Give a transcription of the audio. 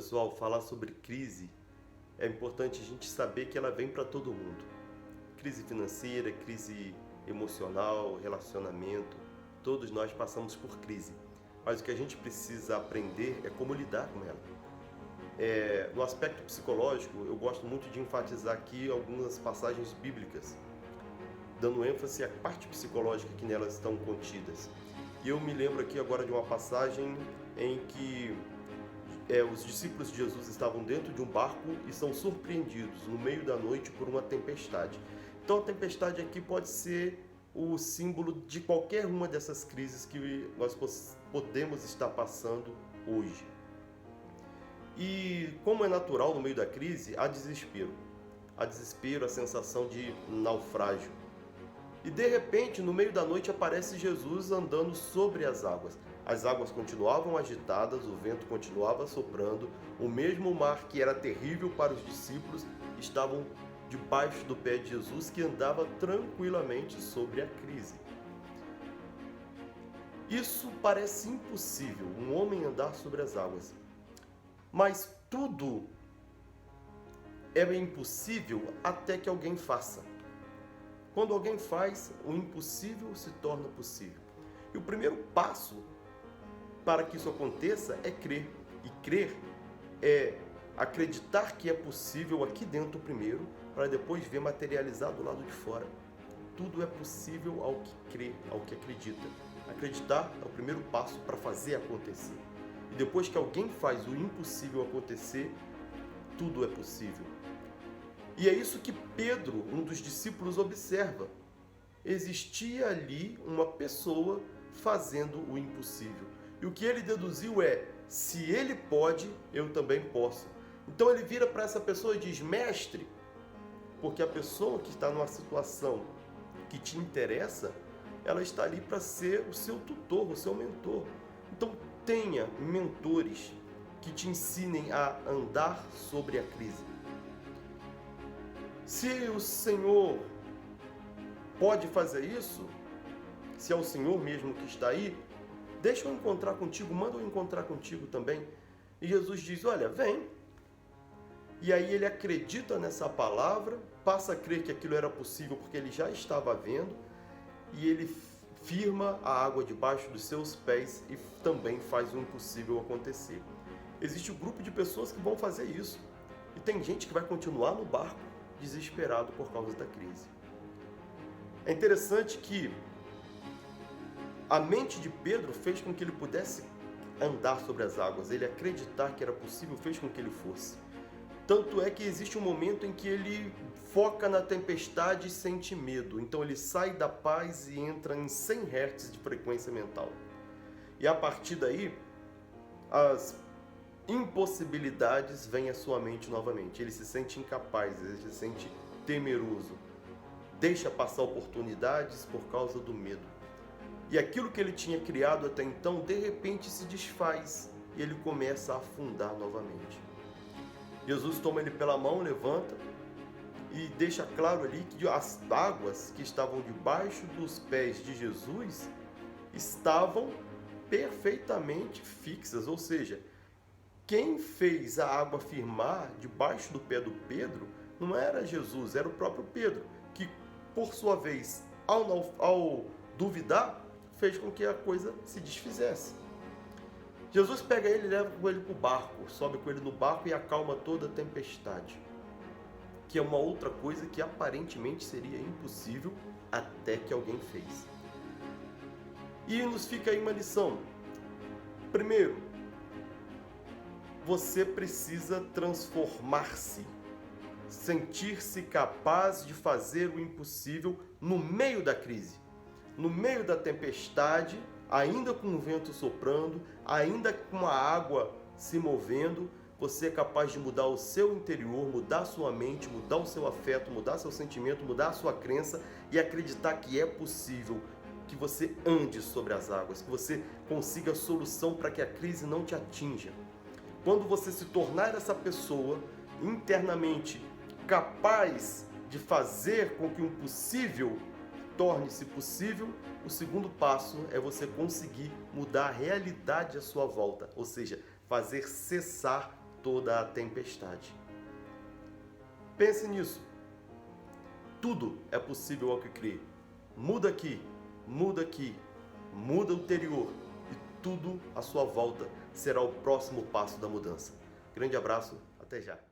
Pessoal, falar sobre crise é importante a gente saber que ela vem para todo mundo. Crise financeira, crise emocional, relacionamento, todos nós passamos por crise. Mas o que a gente precisa aprender é como lidar com ela. No aspecto psicológico, eu gosto muito de enfatizar aqui algumas passagens bíblicas, dando ênfase à parte psicológica que nelas estão contidas. E eu me lembro aqui agora de uma passagem em que os discípulos de Jesus estavam dentro de um barco e são surpreendidos no meio da noite por uma tempestade. Então a tempestade aqui pode ser o símbolo de qualquer uma dessas crises que nós podemos estar passando hoje. E como é natural no meio da crise, há desespero. Há desespero, a sensação de naufrágio. E de repente, no meio da noite, aparece Jesus andando sobre as águas. As águas continuavam agitadas, o vento continuava soprando, o mesmo mar que era terrível para os discípulos estavam debaixo do pé de Jesus, que andava tranquilamente sobre a crise. Isso parece impossível, um homem andar sobre as águas. Mas tudo é impossível até que alguém faça. Quando alguém faz, o impossível se torna possível. E o primeiro passo para que isso aconteça é crer. E crer é acreditar que é possível aqui dentro primeiro, para depois ver materializado do lado de fora. Tudo é possível ao que crê, ao que acredita. Acreditar é o primeiro passo para fazer acontecer. E depois que alguém faz o impossível acontecer, tudo é possível. E é isso que Pedro, um dos discípulos, observa. Existia ali uma pessoa fazendo o impossível. E o que ele deduziu é: se ele pode, eu também posso. Então ele vira para essa pessoa e diz: mestre, porque a pessoa que está numa situação que te interessa, ela está ali para ser o seu tutor, o seu mentor. Então tenha mentores que te ensinem a andar sobre a crise. Se o Senhor pode fazer isso, se é o Senhor mesmo que está aí, deixa eu encontrar contigo, manda eu encontrar contigo também. E Jesus diz: olha, vem. E aí ele acredita nessa palavra, passa a crer que aquilo era possível porque ele já estava vendo, e ele firma a água debaixo dos seus pés e também faz o impossível acontecer. Existe um grupo de pessoas que vão fazer isso. E tem gente que vai continuar no barco desesperado por causa da crise. É interessante que a mente de Pedro fez com que ele pudesse andar sobre as águas. Ele acreditar que era possível fez com que ele fosse. Tanto é que existe um momento em que ele foca na tempestade e sente medo. Então ele sai da paz e entra em 100 Hz de frequência mental. E a partir daí, as impossibilidades vêm à sua mente novamente. Ele se sente incapaz, ele se sente temeroso. Deixa passar oportunidades por causa do medo. E aquilo que ele tinha criado até então, de repente se desfaz e ele começa a afundar novamente. Jesus toma ele pela mão, levanta e deixa claro ali que as águas que estavam debaixo dos pés de Jesus estavam perfeitamente fixas, ou seja, quem fez a água firmar debaixo do pé do Pedro não era Jesus, era o próprio Pedro, que por sua vez, ao duvidar, fez com que a coisa se desfizesse. Jesus pega ele e leva com ele para o barco, sobe com ele no barco e acalma toda a tempestade, que é uma outra coisa que aparentemente seria impossível até que alguém fez. E nos fica aí uma lição. Primeiro, você precisa transformar-se, sentir-se capaz de fazer o impossível no meio da crise, no meio da tempestade, ainda com o vento soprando, ainda com a água se movendo. Você é capaz de mudar o seu interior, mudar a sua mente, mudar o seu afeto, mudar seu sentimento, mudar a sua crença e acreditar que é possível que você ande sobre as águas, que você consiga a solução para que a crise não te atinja. Quando você se tornar essa pessoa internamente capaz de fazer com que o impossível torne-se possível, o segundo passo é você conseguir mudar a realidade à sua volta, ou seja, fazer cessar toda a tempestade. Pense nisso. Tudo é possível ao que crê. Muda aqui, muda aqui, muda o interior e tudo à sua volta será o próximo passo da mudança. Grande abraço, até já.